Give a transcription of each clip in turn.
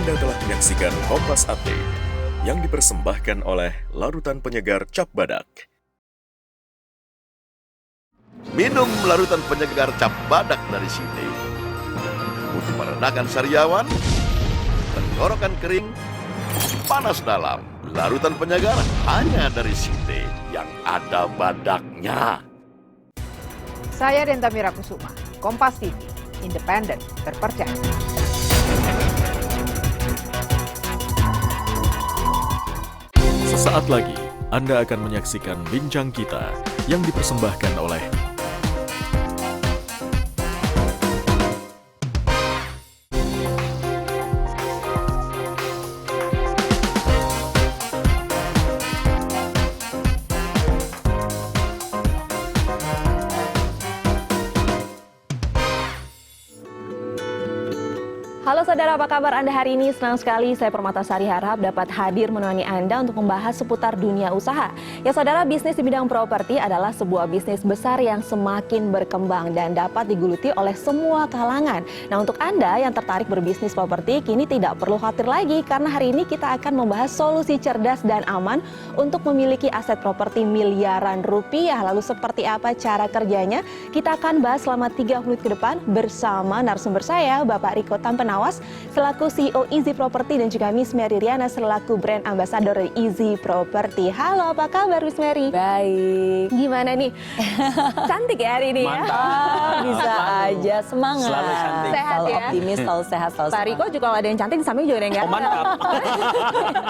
Anda telah menyaksikan Kompas Update yang dipersembahkan oleh larutan penyegar Cap Badak. Minum larutan penyegar Cap Badak dari Siti untuk meredakan sariawan, tenggorokan kering, panas dalam. Larutan penyegar hanya dari Siti yang ada badaknya. Saya Denta Mirakusuma, Kompas TV, independen, terpercaya. Sesaat lagi, Anda akan menyaksikan Bincang Kita yang dipersembahkan oleh Halo saudara, apa kabar Anda hari ini? Senang sekali saya Permatasari harap dapat hadir menemani Anda untuk membahas seputar dunia usaha. Ya saudara, bisnis di bidang properti adalah sebuah bisnis besar yang semakin berkembang dan dapat digeluti oleh semua kalangan. Nah, untuk Anda yang tertarik berbisnis properti, kini tidak perlu khawatir lagi karena hari ini kita akan membahas solusi cerdas dan aman untuk memiliki aset properti miliaran rupiah. Lalu seperti apa cara kerjanya? Kita akan bahas selama 3 menit ke depan bersama narasumber saya, Bapak Riko Tampenawas, selaku CEO Easy Property, dan juga Miss Mary Riana selaku brand ambassador dari Easy Property. Halo, apa kabar Miss Mary? Baik. Gimana nih? Cantik ya hari ini? Mantap. Ya? Bisa aja, semangat. Selalu cantik. Sehat Selalu ya? optimis, selalu sehat, selalu Pak Riko juga kalau ada yang cantik, samping juga ada yang Oh, ganteng. mantap.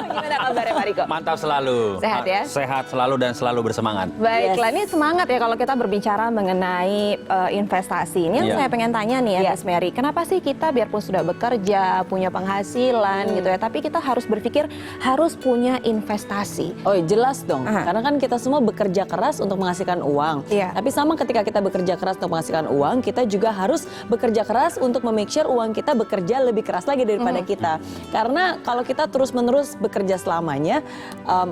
Gimana kabarnya Pak Riko? Mantap selalu. Sehat ya? Sehat selalu dan selalu bersemangat. Baiklah, Yes. ini semangat ya kalau kita berbicara mengenai investasi. Ini yang Iya. saya pengen tanya nih ya, Iya. Miss Mary. Kenapa sih kita biarpun sudah bekerja, punya penghasilan gitu ya, tapi kita harus berpikir harus punya investasi. Oh jelas dong, Aha. karena kan kita semua bekerja keras untuk menghasilkan uang. Iya. Tapi sama ketika kita bekerja keras untuk menghasilkan uang, kita juga harus bekerja keras untuk make sure uang kita bekerja lebih keras lagi daripada kita. Karena kalau kita terus-menerus bekerja selamanya,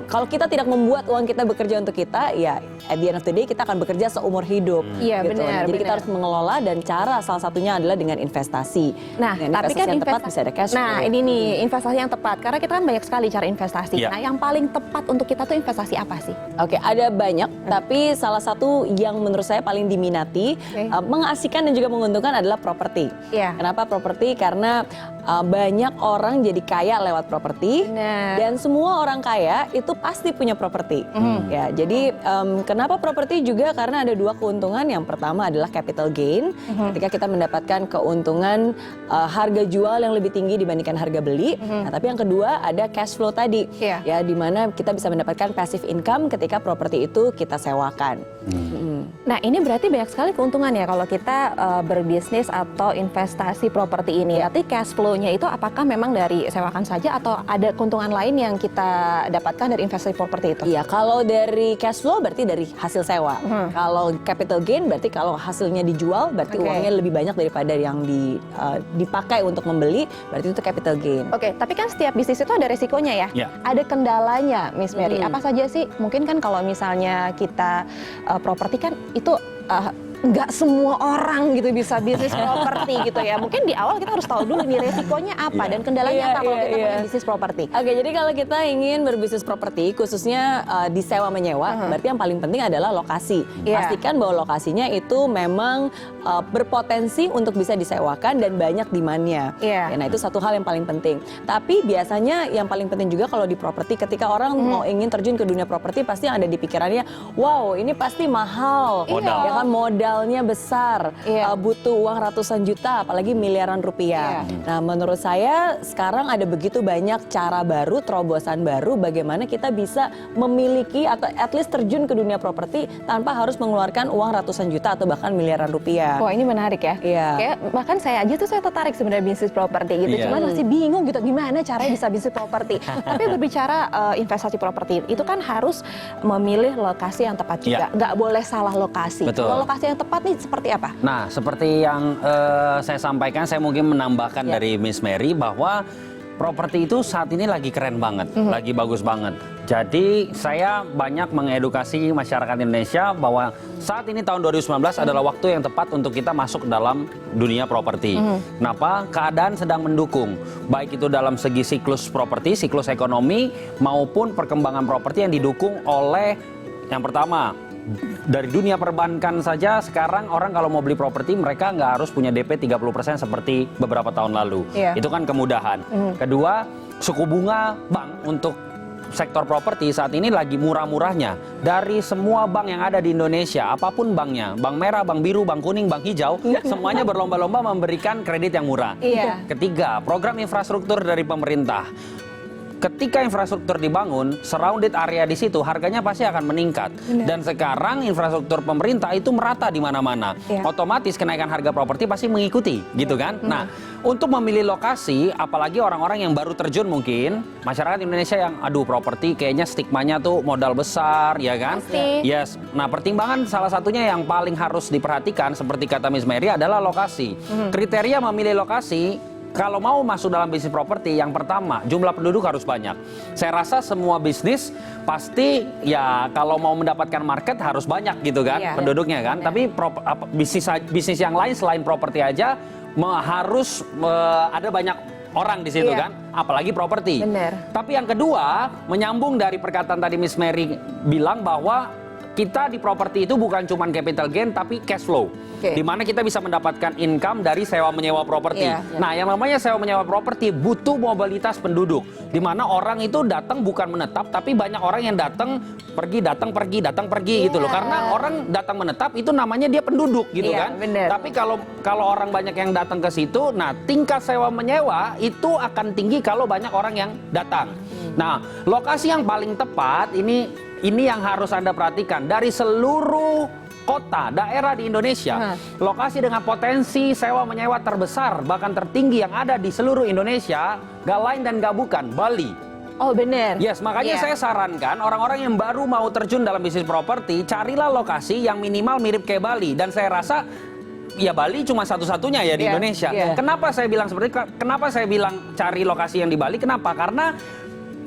kalau kita tidak membuat uang kita bekerja untuk kita, ya at the end of the day kita akan bekerja seumur hidup. Iya, gitu. benar, Jadi kita benar. harus mengelola, dan cara salah satunya adalah dengan investasi. Nah, Dengan tapi investasi kan yang tepat bisa ada cash flow. Nah, ini nih investasi yang tepat karena kita kan banyak sekali cara investasi. Iya. Nah, yang paling tepat untuk kita tuh investasi apa sih? Oke, ada banyak, tapi salah satu yang menurut saya paling diminati, Oke. mengasihkan dan juga menguntungkan adalah properti. Iya. Kenapa properti? Karena banyak orang jadi kaya lewat properti, Benar. dan semua orang kaya itu pasti punya properti. Ya, jadi kenapa properti juga? Karena ada 2 keuntungan. Yang pertama adalah capital gain, ketika kita mendapatkan keuntungan harga jual yang lebih tinggi dibandingkan harga beli. Nah, tapi yang kedua ada cash flow tadi, Iya. ya, di mana kita bisa mendapatkan passive income ketika properti itu kita sewakan. Nah, ini berarti banyak sekali keuntungan ya kalau kita berbisnis atau investasi properti ini. Berarti cash flow-nya itu apakah memang dari sewakan saja atau ada keuntungan lain yang kita dapatkan dari investasi properti itu? Iya, kalau dari cash flow berarti dari hasil sewa. Kalau capital gain berarti kalau hasilnya dijual berarti Oke. uangnya lebih banyak daripada yang dipakai untuk membeli, berarti itu capital gain. Oke, tapi kan setiap bisnis itu ada resikonya ya? Ya. Ada kendalanya, Miss Mary. Apa saja sih? Mungkin kan kalau misalnya kita properti kan itu nggak semua orang gitu bisa bisnis properti gitu ya. Mungkin di awal kita harus tahu dulu nih resikonya apa dan kendalanya apa kalau kita punya bisnis properti. Oke, jadi kalau kita ingin berbisnis properti, khususnya disewa menyewa, berarti yang paling penting adalah lokasi. Iya. Pastikan bahwa lokasinya itu memang berpotensi untuk bisa disewakan dan banyak demand-nya. Iya. Ya, nah, itu satu hal yang paling penting. Tapi biasanya yang paling penting juga kalau di properti, ketika orang mau ingin terjun ke dunia properti, pasti yang ada di pikirannya, wow, ini pasti mahal. Modal. Ya kan, modalnya besar, Iya. butuh uang ratusan juta, apalagi miliaran rupiah. Iya. Nah, menurut saya sekarang ada begitu banyak cara baru, terobosan baru bagaimana kita bisa memiliki atau at least terjun ke dunia properti tanpa harus mengeluarkan uang ratusan juta atau bahkan miliaran rupiah. Wah, ini menarik ya. Iya. Kayak bahkan saya aja tuh saya tertarik sebenarnya bisnis properti gitu. Iya. Cuman masih bingung gitu gimana caranya bisa bisnis properti. Tapi berbicara investasi properti itu kan harus memilih lokasi yang tepat juga. Iya. Nggak boleh salah lokasi. Betul. Kalau lokasi yang tepat nih seperti apa? Nah, seperti yang saya sampaikan, saya mungkin menambahkan Ya. dari Miss Mary bahwa properti itu saat ini lagi keren banget, lagi bagus banget. Jadi saya banyak mengedukasi masyarakat Indonesia bahwa saat ini tahun 2019 adalah waktu yang tepat untuk kita masuk dalam dunia properti. Kenapa? Keadaan sedang mendukung, baik itu dalam segi siklus properti, siklus ekonomi, maupun perkembangan properti yang didukung oleh yang pertama, dari dunia perbankan saja sekarang orang kalau mau beli properti mereka nggak harus punya DP 30% seperti beberapa tahun lalu. Iya. Itu kan kemudahan. Kedua, suku bunga bank untuk sektor properti saat ini lagi murah-murahnya. Dari semua bank yang ada di Indonesia, apapun banknya, bank merah, bank biru, bank kuning, bank hijau, semuanya berlomba-lomba memberikan kredit yang murah. Iya. Ketiga, program infrastruktur dari pemerintah. Ketika infrastruktur dibangun, surrounded area di situ harganya pasti akan meningkat. Dan sekarang infrastruktur pemerintah itu merata di mana-mana. Iya. Otomatis kenaikan harga properti pasti mengikuti, gitu kan? Nah, untuk memilih lokasi, apalagi orang-orang yang baru terjun mungkin, masyarakat Indonesia yang aduh properti kayaknya stigmanya tuh modal besar, ya kan? Pasti. Yes. Nah, pertimbangan salah satunya yang paling harus diperhatikan seperti kata Miss Mary adalah lokasi. Kriteria memilih lokasi kalau mau masuk dalam bisnis properti, yang pertama, jumlah penduduk harus banyak. Saya rasa semua bisnis pasti ya kalau mau mendapatkan market harus banyak gitu kan, Iya. penduduknya kan. Tapi bisnis yang lain selain properti aja harus ada banyak orang di situ Iya. kan, apalagi properti. Benar. Tapi yang kedua, menyambung dari perkataan tadi Miss Mary bilang bahwa kita di properti itu bukan cuma capital gain tapi cash flow. Oke. Di mana kita bisa mendapatkan income dari sewa menyewa properti. Iya. Nah, yang namanya sewa menyewa properti butuh mobilitas penduduk. Di mana orang itu datang bukan menetap tapi banyak orang yang datang pergi gitu loh. Karena orang datang menetap itu namanya dia penduduk gitu Iya, kan. bener. Tapi kalau orang banyak yang datang ke situ, nah tingkat sewa menyewa itu akan tinggi kalau banyak orang yang datang. Nah, lokasi yang paling tepat ini yang harus Anda perhatikan dari seluruh kota, daerah di Indonesia, lokasi dengan potensi sewa menyewa terbesar bahkan tertinggi yang ada di seluruh Indonesia, gak lain dan gak bukan Bali. Oh benar. Yes, makanya Iya. saya sarankan orang-orang yang baru mau terjun dalam bisnis properti, carilah lokasi yang minimal mirip kayak Bali. Dan saya rasa ya Bali cuma satu-satunya ya di Iya, Indonesia. iya. Kenapa saya bilang seperti itu? Kenapa saya bilang cari lokasi yang di Bali? Kenapa? Karena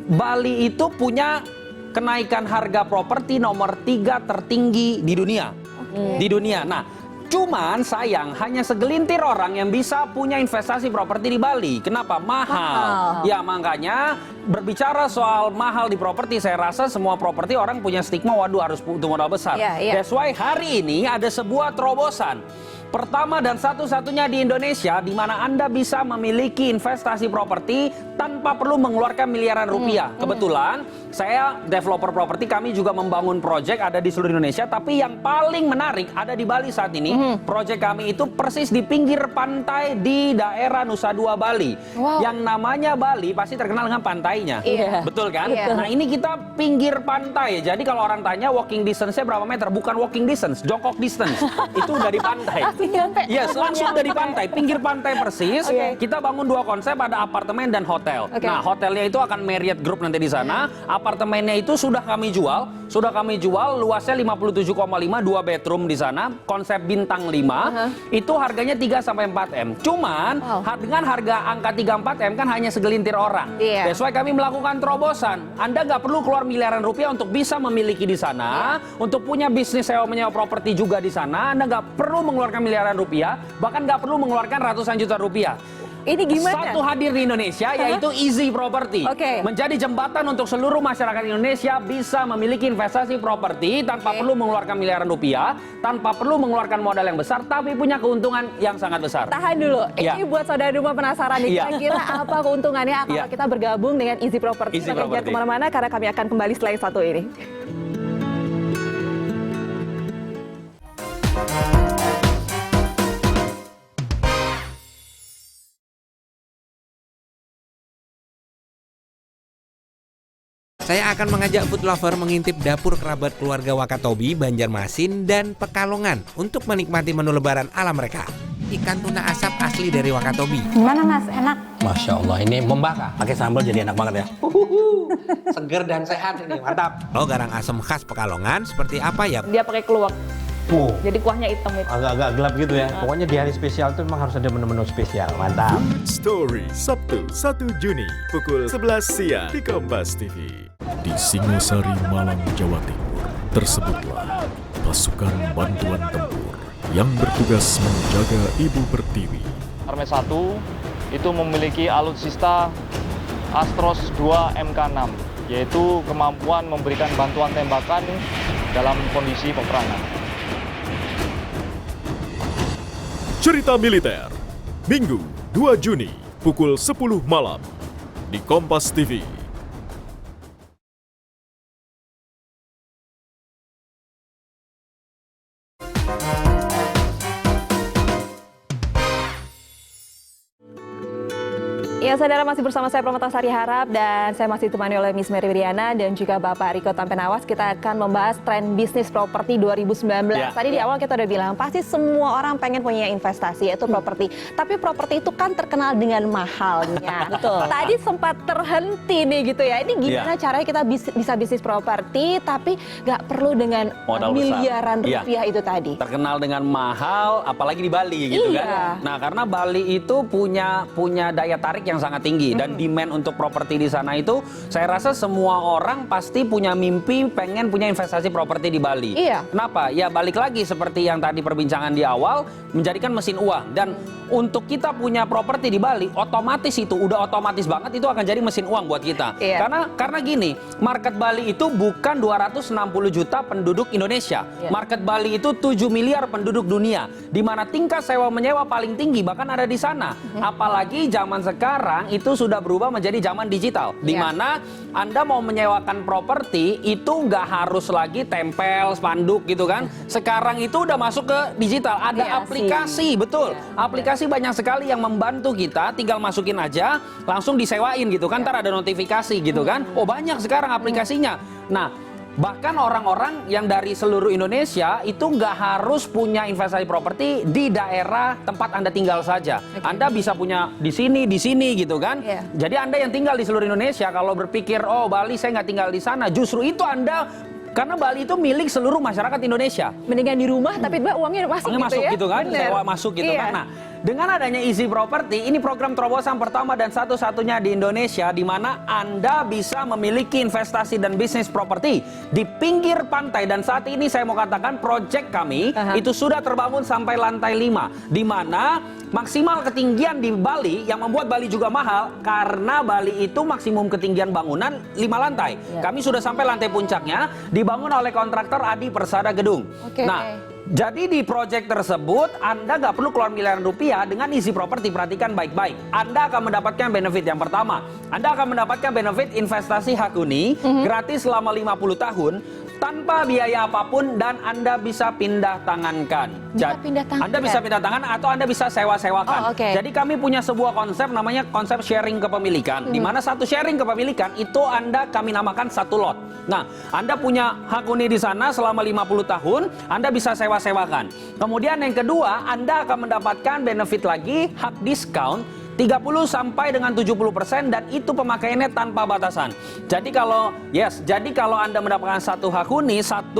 Bali itu punya kenaikan harga properti nomor 3 tertinggi di dunia. Di dunia. Nah, cuman sayang hanya segelintir orang yang bisa punya investasi properti di Bali. Kenapa? Mahal. Ya makanya berbicara soal mahal di properti, saya rasa semua properti orang punya stigma, waduh harus butuh modal besar. Iya, iya. That's why hari ini ada sebuah terobosan. Pertama dan satu-satunya di Indonesia di mana Anda bisa memiliki investasi properti tanpa perlu mengeluarkan miliaran rupiah. Kebetulan saya developer properti, kami juga membangun proyek ada di seluruh Indonesia, tapi yang paling menarik ada di Bali saat ini. Proyek kami itu persis di pinggir pantai di daerah Nusa Dua Bali. Wow. Yang namanya Bali pasti terkenal dengan pantainya. Iya. Betul kan? Iya. Nah, ini kita pinggir pantai. Jadi kalau orang tanya walking distance-nya berapa meter? Bukan walking distance, jongkok distance. Itu dari pantai. Yes, langsung dari pantai, pinggir pantai persis. Oke. Kita bangun 2 konsep, ada apartemen dan hotel. Oke. Nah, hotelnya itu akan Marriott Group nanti di sana. Apartemennya itu sudah kami jual, luasnya 57,5, 2 bedroom di sana, konsep bintang 5. Itu harganya 3 sampai 4 M. Cuman dengan harga angka 3-4 M kan hanya segelintir orang. Iya. That's why kami melakukan terobosan. Anda nggak perlu keluar miliaran rupiah untuk bisa memiliki di sana, untuk punya bisnis sewa menyewa properti juga di sana. Anda nggak perlu mengeluarkan miliaran rupiah, bahkan nggak perlu mengeluarkan ratusan juta rupiah. Ini gimana? Satu hadir di Indonesia yaitu Easy Property. Oke. Menjadi jembatan untuk seluruh masyarakat Indonesia bisa memiliki investasi properti tanpa perlu mengeluarkan miliaran rupiah, tanpa perlu mengeluarkan modal yang besar, tapi punya keuntungan yang sangat besar. Tahan dulu, Iya. ini buat saudara rumah penasaran nih, Iya. kira-kira apa keuntungannya kalau Iya. kita bergabung dengan Easy Property. Easy Jangan Property. kemana-mana karena kami akan kembali setelah yang satu ini. Saya akan mengajak food lover mengintip dapur kerabat keluarga Wakatobi, Banjarmasin, dan Pekalongan untuk menikmati menu lebaran ala mereka. Ikan tuna asap asli dari Wakatobi. Gimana Mas, enak? Masya Allah, ini membakar. Pakai sambal jadi enak banget ya. Seger dan sehat ini, mantap. Kalau garang asem khas Pekalongan seperti apa ya? Dia pakai keluak. Jadi kuahnya hitam itu. Agak-agak gelap gitu ya. Pokoknya di hari spesial itu memang harus ada menu-menu spesial. Mantap. Food Story, Sabtu 1 Juni, pukul 11 siang di Kompas TV. Di Singosari, Malang, Jawa Timur, tersebutlah pasukan bantuan tempur yang bertugas menjaga Ibu Pertiwi. Arme 1 itu memiliki alutsista Astros 2 MK6, yaitu kemampuan memberikan bantuan tembakan dalam kondisi peperangan. Cerita Militer, Minggu 2 Juni, pukul 10 malam, di Kompas TV. Ya, saudara, masih bersama saya Pramata Sari Harap dan saya masih ditemani oleh Miss Mary Widiana dan juga Bapak Riko Tampenawas. Kita akan membahas tren bisnis properti 2019. Tadi di awal kita udah bilang pasti semua orang pengen punya investasi yaitu properti. Tapi properti itu kan terkenal dengan mahalnya. Betul. Tadi sempat terhenti nih gitu ya. Ini gimana caranya kita bisa bisnis properti tapi nggak perlu dengan Modal miliaran besar. rupiah itu tadi. Terkenal dengan mahal, apalagi di Bali gitu kan. Nah, karena Bali itu punya daya tarik yang sangat tinggi dan demand untuk properti di sana itu saya rasa semua orang pasti punya mimpi pengen punya investasi properti di Bali. Kenapa? Ya balik lagi seperti yang tadi perbincangan di awal, menjadikan mesin uang. Dan untuk kita punya properti di Bali, otomatis itu udah otomatis banget itu akan jadi mesin uang buat kita. Karena gini, market Bali itu bukan 260 juta penduduk Indonesia. Market Bali itu 7 miliar penduduk dunia, di mana tingkat sewa menyewa paling tinggi bahkan ada di sana. Apalagi zaman sekarang itu sudah berubah menjadi zaman digital, di mana Anda mau menyewakan properti itu nggak harus lagi tempel spanduk gitu kan. Sekarang itu udah masuk ke digital, ada aplikasi, betul. Aplikasi banyak sekali yang membantu kita, tinggal masukin aja, langsung disewain gitu kan. Ntar ada notifikasi gitu kan. Oh, banyak sekarang aplikasinya. Nah, bahkan orang-orang yang dari seluruh Indonesia itu nggak harus punya investasi properti di daerah tempat Anda tinggal saja. Anda bisa punya di sini gitu kan. Jadi Anda yang tinggal di seluruh Indonesia kalau berpikir, oh Bali saya nggak tinggal di sana, justru itu Anda, karena Bali itu milik seluruh masyarakat Indonesia. Mendingan di rumah tapi uangnya masuk gitu kan, sewa masuk gitu kan. Nah, dengan adanya Easy Property, ini program terobosan pertama dan satu-satunya di Indonesia di mana Anda bisa memiliki investasi dan bisnis properti di pinggir pantai. Dan saat ini saya mau katakan proyek kami itu sudah terbangun sampai lantai 5, di mana maksimal ketinggian di Bali yang membuat Bali juga mahal karena Bali itu maksimum ketinggian bangunan 5 lantai. Kami sudah sampai lantai puncaknya, dibangun oleh kontraktor Adi Persada Gedung. Nah, jadi di proyek tersebut Anda nggak perlu keluar miliaran rupiah dengan Easy Property. Perhatikan baik-baik. Anda akan mendapatkan benefit yang pertama. Anda akan mendapatkan benefit investasi hak huni gratis selama 50 tahun tanpa biaya apapun dan Anda bisa pindah tangankan. Anda bisa pindah tangan atau Anda bisa sewa-sewakan. Jadi kami punya sebuah konsep namanya konsep sharing kepemilikan. Di mana satu sharing kepemilikan itu kami namakan satu lot. Nah, Anda punya hak huni di sana selama 50 tahun, Anda bisa sewa-sewakan. Kemudian yang kedua, Anda akan mendapatkan benefit lagi, hak diskon 30 sampai dengan 70% dan itu pemakaiannya tanpa batasan. Jadi kalau Anda mendapatkan satu hak huni 1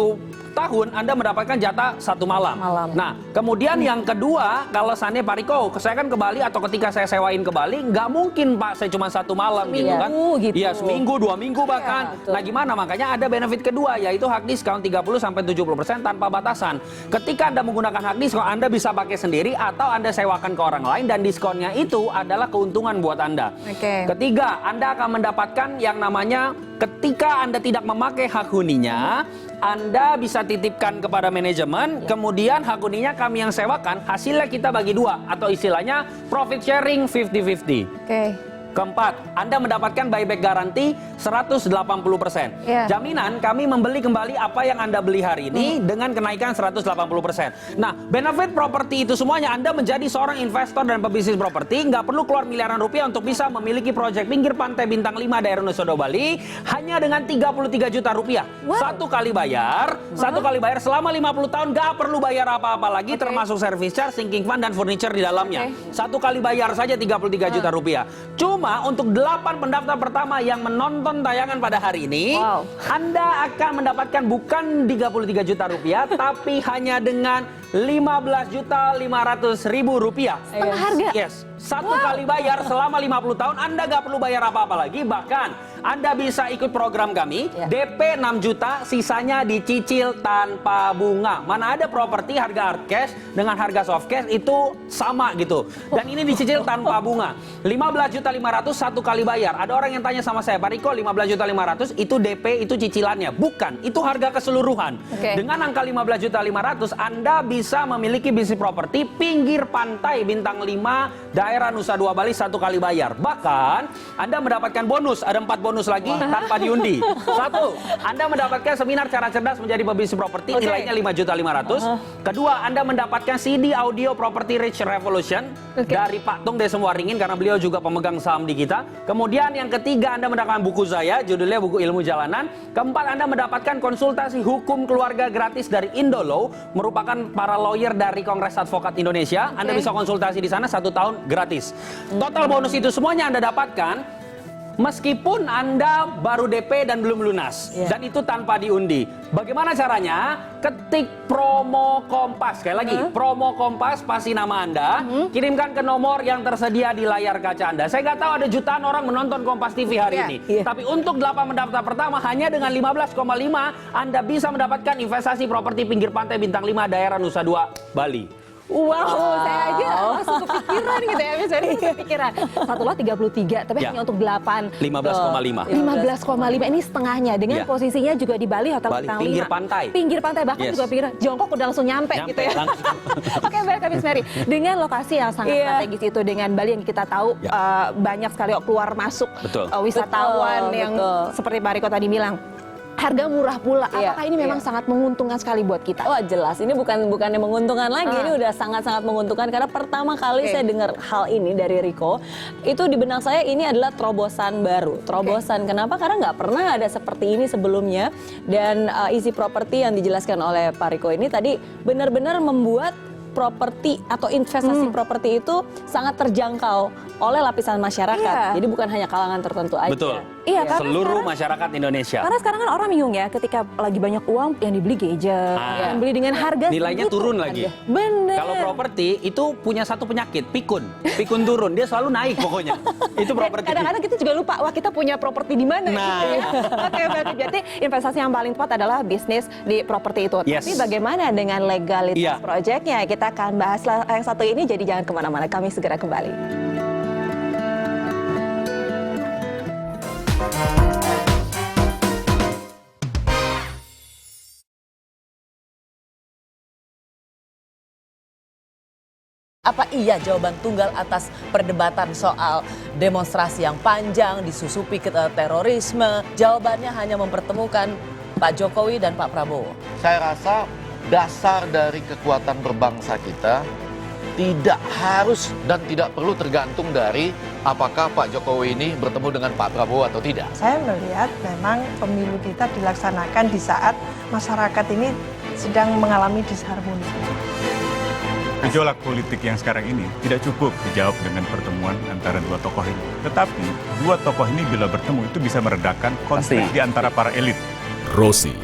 tahun, Anda mendapatkan jatah 1 malam. Nah, kemudian yang kedua, kalau seandainya Pak Riko, saya kan ke Bali atau ketika saya sewain ke Bali, nggak mungkin Pak saya cuma 1 malam gitu kan. Iya, seminggu, 2 minggu bahkan. Nah, gimana? Makanya ada benefit kedua, yaitu hak diskon 30 sampai 70% tanpa batasan. Ketika Anda menggunakan hak diskon, Anda bisa pakai sendiri atau Anda sewakan ke orang lain dan diskonnya itu adalah keuntungan buat Anda. Ketiga, Anda akan mendapatkan yang namanya ketika Anda tidak memakai hak huninya, Anda bisa titipkan kepada manajemen, kemudian hak huninya kami yang sewakan, hasilnya kita bagi 2 atau istilahnya profit sharing 50-50. Keempat, Anda mendapatkan buyback garanti 180%. Jaminan kami membeli kembali apa yang Anda beli hari ini dengan kenaikan 180%. Nah, benefit properti itu semuanya Anda menjadi seorang investor dan pebisnis properti, nggak perlu keluar miliaran rupiah untuk bisa memiliki proyek pinggir pantai bintang 5 daerah Nusa Dua Bali hanya dengan 33 juta rupiah. Satu kali bayar selama 50 tahun nggak perlu bayar apa-apa lagi termasuk service charge, sinking fund dan furniture di dalamnya. Satu kali bayar saja 33 juta rupiah. Cuma Cuma untuk 8 pendaftar pertama yang menonton tayangan pada hari ini, Anda akan mendapatkan bukan 33 juta rupiah, tapi hanya dengan 15.500.000 rupiah. Setengah harga. Yes. Satu kali bayar selama 50 tahun, Anda nggak perlu bayar apa-apa lagi. Bahkan Anda bisa ikut program kami, DP 6 juta, sisanya dicicil tanpa bunga. Mana ada properti harga hard cash dengan harga soft cash itu sama gitu. Dan ini dicicil tanpa bunga. 15.500.000 satu kali bayar. Ada orang yang tanya sama saya, Pak Riko, 15.500.000 itu DP, itu cicilannya. Bukan, itu harga keseluruhan. Dengan angka 15.500.000, Anda bisa memiliki bisnis properti pinggir pantai bintang 5, daerah Nusa Dua Bali satu kali bayar. Bahkan Anda mendapatkan bonus, ada 4 bonus lagi tanpa diundi. 1, Anda mendapatkan seminar cara cerdas menjadi pebisnis properti, nilainya 5.500.000. Kedua, Anda mendapatkan CD audio Property Rich Revolution dari Pak Tung Desem Waringin, karena beliau juga pemegang saham di kita. Kemudian yang ketiga, Anda mendapatkan buku saya, judulnya buku Ilmu Jalanan. Keempat, Anda mendapatkan konsultasi hukum keluarga gratis dari Indolaw, merupakan para lawyer dari Kongres Advokat Indonesia. Anda bisa konsultasi di sana 1 tahun gratis. Total bonus itu semuanya Anda dapatkan meskipun Anda baru DP dan belum lunas. Dan itu tanpa diundi. Bagaimana caranya? Ketik promo Kompas. Sekali lagi, promo Kompas, pasti nama Anda. Kirimkan ke nomor yang tersedia di layar kaca Anda. Saya nggak tahu ada jutaan orang menonton Kompas TV hari ini. Tapi untuk 8 pendaftar pertama, hanya dengan 15,5 Anda bisa mendapatkan investasi properti pinggir pantai bintang 5 daerah Nusa Dua Bali. Saya aja langsung kepikiran gitu ya, misalnya kepikiran. Satu lot 33, tapi hanya untuk 8. 15,5. 15,5 ini setengahnya, dengan posisinya juga di Bali, Hotel Bintang 5. Pinggir pantai. Pinggir pantai, bahkan juga pikir Jongkok udah langsung nyampe gitu ya. Oke, baik Miss Mary. Dengan lokasi yang sangat strategis itu, dengan Bali yang kita tahu banyak sekali keluar masuk wisatawan yang seperti Pak Riko tadi bilang. Harga murah pula, apakah ini memang sangat menguntungkan sekali buat kita? Oh jelas, ini bukannya menguntungkan lagi, ini udah sangat-sangat menguntungkan. Karena pertama kali saya dengar hal ini dari Riko, itu di benak saya ini adalah terobosan baru. Terobosan, kenapa? Karena nggak pernah ada seperti ini sebelumnya. Dan isi properti yang dijelaskan oleh Pak Riko ini tadi benar-benar membuat properti atau investasi properti itu sangat terjangkau oleh lapisan masyarakat. Jadi bukan hanya kalangan tertentu aja. Betul. Iya, karena seluruh masyarakat Indonesia. Karena sekarang kan orang bingung ya, ketika lagi banyak uang yang dibeli gadget, yang beli dengan harga nilainya segitu. turun lagi. Bener. Kalau properti itu punya satu penyakit, pikun turun, dia selalu naik pokoknya. Itu properti. Kadang-kadang kita juga lupa, wah kita punya properti di mana. Gitu ya. Oke, berarti investasi yang paling tepat adalah bisnis di properti itu. Tapi bagaimana dengan legalitas proyeknya? Kita akan bahas yang satu ini, jadi jangan kemana-mana. Kami segera kembali. Apa iya jawaban tunggal atas perdebatan soal demonstrasi yang panjang, disusupi ke terorisme? Jawabannya hanya mempertemukan Pak Jokowi dan Pak Prabowo. Saya rasa dasar dari kekuatan berbangsa kita tidak harus dan tidak perlu tergantung dari apakah Pak Jokowi ini bertemu dengan Pak Prabowo atau tidak. Saya melihat memang pemilu kita dilaksanakan di saat masyarakat ini sedang mengalami disharmoni. Gejolak politik yang sekarang ini tidak cukup dijawab dengan pertemuan antara dua tokoh ini. Tetapi dua tokoh ini bila bertemu itu bisa meredakan konflik di antara para elit. Rosi,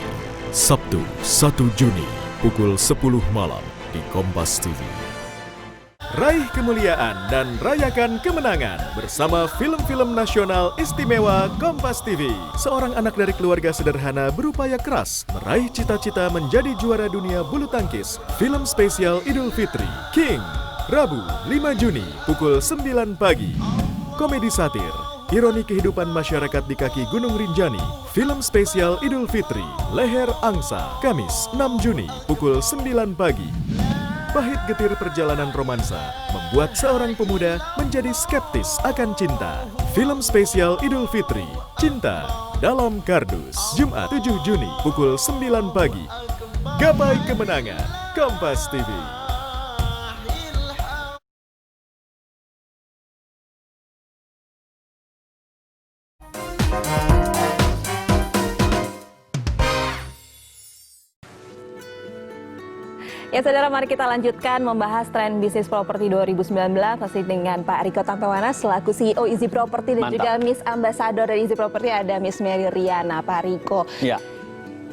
Sabtu 1 Juni pukul 10 malam di Kompas TV. Raih kemuliaan dan rayakan kemenangan bersama film-film nasional istimewa Kompas TV. Seorang anak dari keluarga sederhana berupaya keras meraih cita-cita menjadi juara dunia bulu tangkis. Film spesial Idul Fitri, King, Rabu 5 Juni pukul 9 pagi. Komedi satir, ironi kehidupan masyarakat di kaki Gunung Rinjani. Film spesial Idul Fitri, Leher Angsa, Kamis 6 Juni pukul 9 pagi. Pahit getir perjalanan romansa membuat seorang pemuda menjadi skeptis akan cinta. Film spesial Idul Fitri, Cinta Dalam Kardus, Jumat 7 Juni pukul 9 pagi. Gapai kemenangan, Kompas TV. Ya saudara, mari kita lanjutkan membahas tren bisnis properti 2019 masih dengan Pak Riko Tampewana selaku CEO Easy Property dan juga Miss Ambassador dari Easy Property ada Miss Mary Riana. Pak Riko. Ya.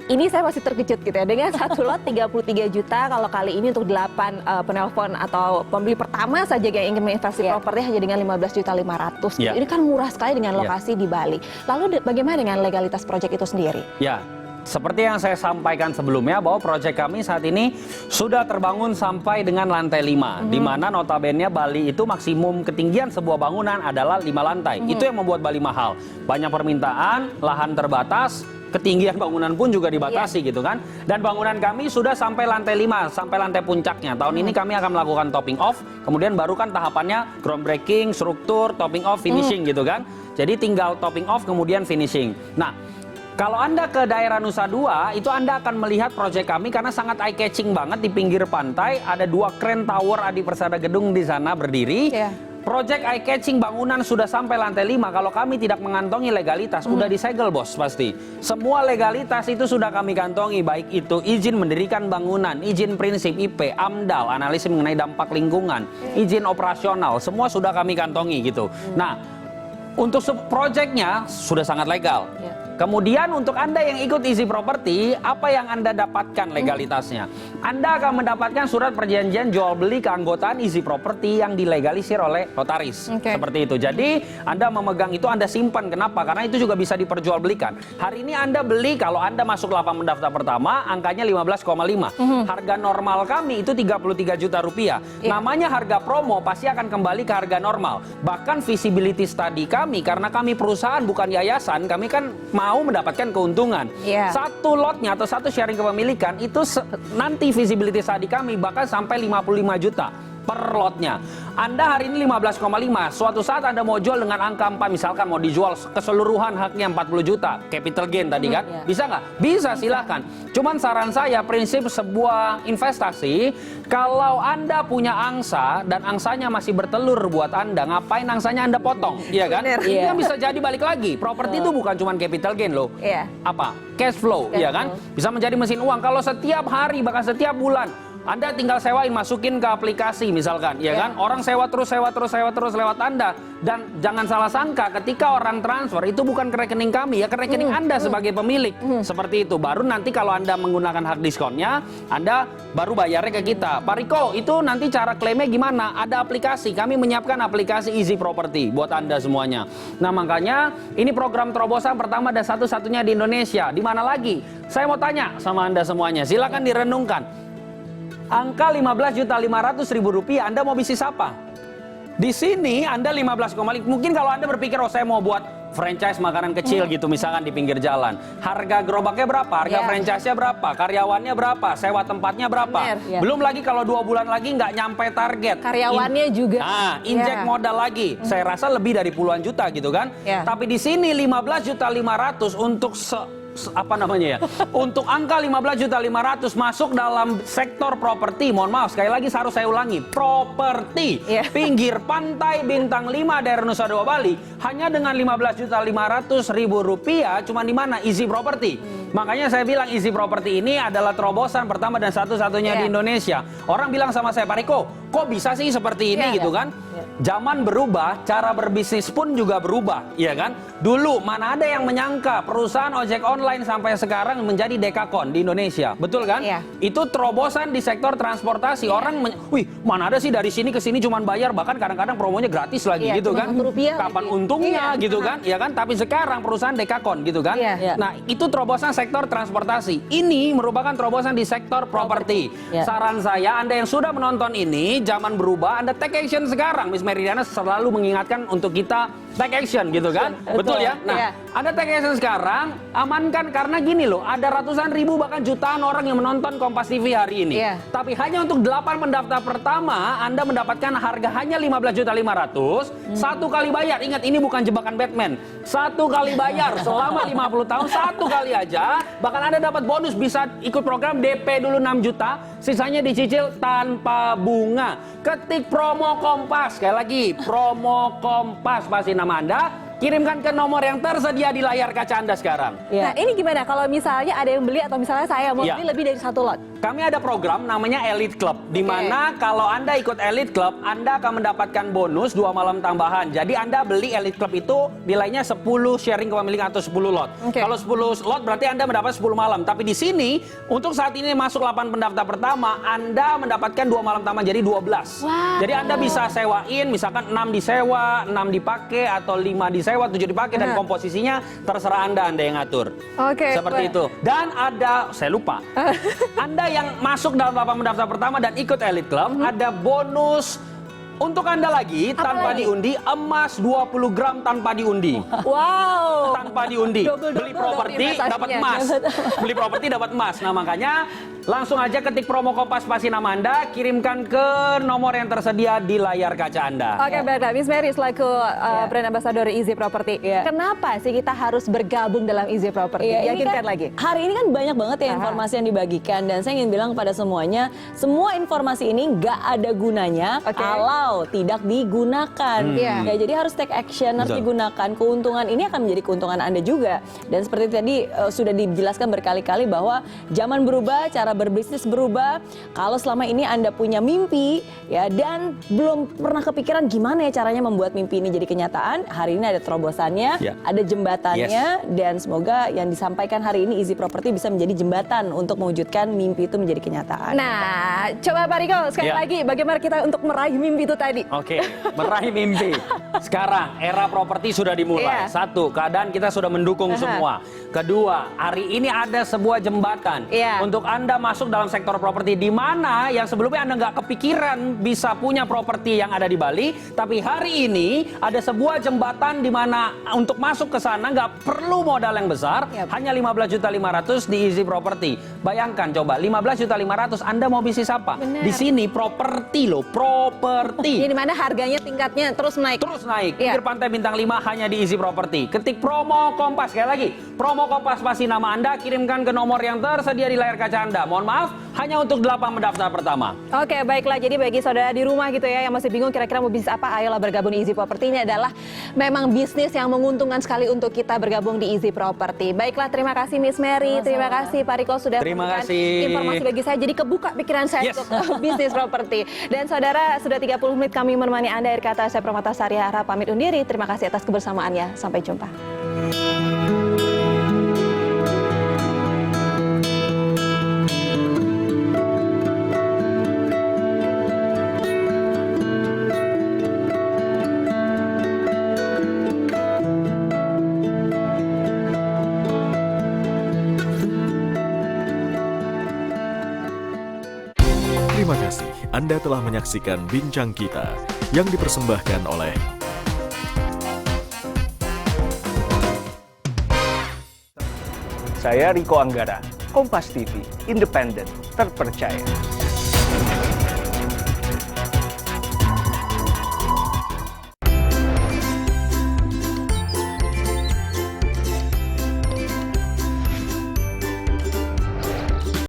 Ini saya masih terkejut gitu ya, dengan satu lot 33 juta, kalau kali ini untuk 8 penelpon atau pembeli pertama saja yang ingin menginvestasi properti hanya dengan 15.500.000. Ini kan murah sekali dengan lokasi di Bali. Lalu bagaimana dengan legalitas proyek itu sendiri? Ya, seperti yang saya sampaikan sebelumnya bahwa proyek kami saat ini sudah terbangun sampai dengan lantai 5, di mana notabene Bali itu maksimum ketinggian sebuah bangunan adalah 5 lantai. Itu yang membuat Bali mahal. Banyak permintaan, lahan terbatas, ketinggian bangunan pun juga dibatasi gitu kan. Dan bangunan kami sudah sampai lantai 5, sampai lantai puncaknya. Tahun ini kami akan melakukan topping off, kemudian baru kan tahapannya groundbreaking, struktur, topping off, finishing gitu kan. Jadi tinggal topping off kemudian finishing. Nah, kalau Anda ke daerah Nusa Dua, itu Anda akan melihat proyek kami karena sangat eye-catching banget di pinggir pantai. Ada 2 kren tower Adi Persada Gedung di sana berdiri. Proyek eye-catching bangunan sudah sampai lantai 5. Kalau kami tidak mengantongi legalitas, udah disegel bos pasti. Semua legalitas itu sudah kami kantongi, baik itu izin mendirikan bangunan, izin prinsip IP, AMDAL, analisis mengenai dampak lingkungan, izin operasional, semua sudah kami kantongi gitu. Nah, untuk proyeknya sudah sangat legal. Kemudian untuk Anda yang ikut Easy Property, apa yang Anda dapatkan legalitasnya? Anda akan mendapatkan surat perjanjian jual beli keanggotaan Easy Property yang dilegalisir oleh notaris. Seperti itu. Jadi Anda memegang itu, Anda simpan. Kenapa? Karena itu juga bisa diperjualbelikan. Hari ini Anda beli, kalau Anda masuk lapak mendaftar pertama, angkanya 15,5. Harga normal kami itu 33 juta rupiah. Namanya harga promo pasti akan kembali ke harga normal. Bahkan visibility study kami, karena kami perusahaan bukan yayasan, kami kan mau mendapatkan keuntungan. Satu lotnya atau satu sharing kepemilikan itu nanti visibility study kami bahkan sampai 55 juta per lotnya. Anda hari ini 15,5. Suatu saat Anda mau jual dengan angka 4, misalkan mau dijual keseluruhan haknya 40 juta, capital gain tadi kan? Bisa nggak? Bisa, silahkan. Cuman saran saya, prinsip sebuah investasi, kalau Anda punya angsa dan angsanya masih bertelur buat Anda, ngapain angsanya Anda potong? Iya kan? Itu yang bisa jadi balik lagi. Properti itu bukan cuma capital gain loh. Apa? Cash flow, iya kan? Bisa menjadi mesin uang. Kalau setiap hari, bahkan setiap bulan, Anda tinggal sewain, masukin ke aplikasi misalkan, ya kan? Orang sewa terus lewat Anda. Dan jangan salah sangka, ketika orang transfer itu bukan ke rekening kami, ya ke rekening Anda sebagai pemilik. Seperti itu. Baru nanti kalau Anda menggunakan hak diskonnya, Anda baru bayarnya ke kita. Pak Riko, itu nanti cara klaimnya gimana? Ada aplikasi, kami menyiapkan aplikasi Easy Property buat Anda semuanya. Nah makanya, ini program terobosan pertama dan satu-satunya di Indonesia. Di mana lagi? Saya mau tanya sama Anda semuanya, silakan direnungkan. Angka 15.500.000 rupiah, Anda mau bisnis apa? Di sini Anda 15,5. Mungkin kalau Anda berpikir, oh saya mau buat franchise makanan kecil gitu, misalkan di pinggir jalan. Harga gerobaknya berapa? Harga franchise-nya berapa? Karyawannya berapa? Sewa tempatnya berapa? Belum lagi kalau 2 bulan lagi nggak nyampe target. Karyawannya juga. Nah, injek modal lagi. Saya rasa lebih dari puluhan juta gitu kan. Tapi di sini 15.500.000 untuk untuk angka 15.500.000 masuk dalam sektor properti. Mohon maaf, sekali lagi harus saya ulangi. Properti. Pinggir pantai bintang 5 daerah Nusa Dua Bali hanya dengan 15.500.000 rupiah cuma di mana? Easy Property. Makanya saya bilang Easy Property ini adalah terobosan pertama dan satu-satunya di Indonesia. Orang bilang sama saya, Pak Riko, kok bisa sih seperti ini gitu kan? Zaman berubah, cara berbisnis pun juga berubah, iya kan? Dulu mana ada yang menyangka perusahaan ojek online sampai sekarang menjadi dekakon di Indonesia, betul kan? Itu terobosan di sektor transportasi. Orang, wih, mana ada sih dari sini ke sini cuman bayar, bahkan kadang-kadang promonya gratis lagi gitu kan? Kapan untungnya gitu kan? Ya kan? Tapi sekarang perusahaan dekakon gitu kan? Nah, itu terobosan sektor transportasi. Ini merupakan terobosan di sektor properti. Saran saya, Anda yang sudah menonton ini, zaman berubah, Anda take action sekarang. Miss Meridiana selalu mengingatkan untuk kita take action gitu kan? Betul ya? Nah, Anda take action sekarang, amankan karena gini loh, ada ratusan ribu bahkan jutaan orang yang menonton Kompas TV hari ini. Tapi hanya untuk 8 pendaftar pertama, Anda mendapatkan harga hanya 15.500.000, 1 kali bayar. Ingat, ini bukan jebakan Batman. 1 kali bayar selama 50 tahun, 1 kali aja. Bahkan Anda dapat bonus, bisa ikut program DP dulu 6 juta, sisanya dicicil tanpa bunga. Ketik promo Kompas, sekali lagi, promo Kompas pasti nama Anda, kirimkan ke nomor yang tersedia di layar kaca Anda sekarang. Nah, ini gimana kalau misalnya ada yang beli atau misalnya saya mau beli lebih dari 1 lot? kami ada program namanya Elite Club, di mana kalau Anda ikut Elite Club, Anda akan mendapatkan bonus 2 malam tambahan. Jadi Anda beli Elite Club itu nilainya 10 sharing kepemilikan atau 10 lot. Kalau 10 lot berarti Anda mendapat 10 malam. Tapi di sini, untuk saat ini masuk 8 pendaftar pertama, Anda mendapatkan 2 malam tambahan, jadi 12. Jadi Anda bisa sewain, misalkan 6 disewa, 6 dipakai, atau 5 disewa, 7 dipakai, dan komposisinya terserah Anda yang ngatur. Seperti itu. Dan ada, saya lupa, Anda yang masuk dalam 8 pendaftar pertama dan ikut Elite Club, ada bonus untuk Anda lagi, tanpa diundi, emas 20 gram tanpa diundi. Wow. Tanpa diundi. Beli properti dapat emas. Beli properti dapat emas. Nah, makanya langsung aja ketik promo Kompas pasti nama Anda, kirimkan ke nomor yang tersedia di layar kaca Anda. Oke, baiklah. Miss Mary selaku brand ambassador Easy Property. Kenapa sih kita harus bergabung dalam Easy Property? Yakinkan lagi. Hari ini kan banyak banget ya informasi yang dibagikan, dan saya ingin bilang kepada semuanya, semua informasi ini nggak ada gunanya kalau tidak digunakan. Ya, jadi harus take action, harus digunakan. Keuntungan ini akan menjadi keuntungan Anda juga. Dan seperti tadi sudah dijelaskan berkali-kali bahwa zaman berubah, cara berbisnis berubah. Kalau selama ini Anda punya mimpi ya dan belum pernah kepikiran gimana ya caranya membuat mimpi ini jadi kenyataan, hari ini ada terobosannya, ada jembatannya, dan semoga yang disampaikan hari ini Easy Property bisa menjadi jembatan untuk mewujudkan mimpi itu menjadi kenyataan. Nah, coba Pak Riko sekali lagi bagaimana kita untuk meraih mimpi itu tadi. Oke, meraih mimpi. Sekarang era properti sudah dimulai. Satu, keadaan kita sudah mendukung semua. Kedua, hari ini ada sebuah jembatan untuk Anda masuk dalam sektor properti, di mana yang sebelumnya Anda nggak kepikiran bisa punya properti yang ada di Bali, tapi hari ini ada sebuah jembatan di mana untuk masuk ke sana nggak perlu modal yang besar, hanya 15.500.000 di Easy Property. Bayangkan coba, 15.500.000 Anda mau bisnis apa? Di sini properti loh, properti. Di mana harganya tingkatnya terus naik. Terus naik. Pinggir pantai bintang 5 hanya di Easy Property. Ketik promo Kompas, sekali lagi. Promo Kompas pasti nama Anda, kirimkan ke nomor yang tersedia di layar kaca Anda. Mohon maaf, hanya untuk 8 pendaftar pertama. Oke, baiklah. Jadi bagi saudara di rumah gitu ya yang masih bingung kira-kira mau bisnis apa, ayolah bergabung di Easy Property. Ini adalah memang bisnis yang menguntungkan sekali untuk kita bergabung di Easy Property. Baiklah, terima kasih Miss Mary, terima kasih Pak Riko sudah memberikan informasi bagi saya. Jadi kebuka pikiran saya untuk bisnis properti. Dan saudara, sudah 30 menit kami menemani Anda. Akhir kata saya Permatasari harap pamit undur diri. Terima kasih atas kebersamaannya. Sampai jumpa. Terima kasih Anda telah menyaksikan Bincang Kita yang dipersembahkan oleh Saya Riko Anggara, Kompas TV, independen, terpercaya.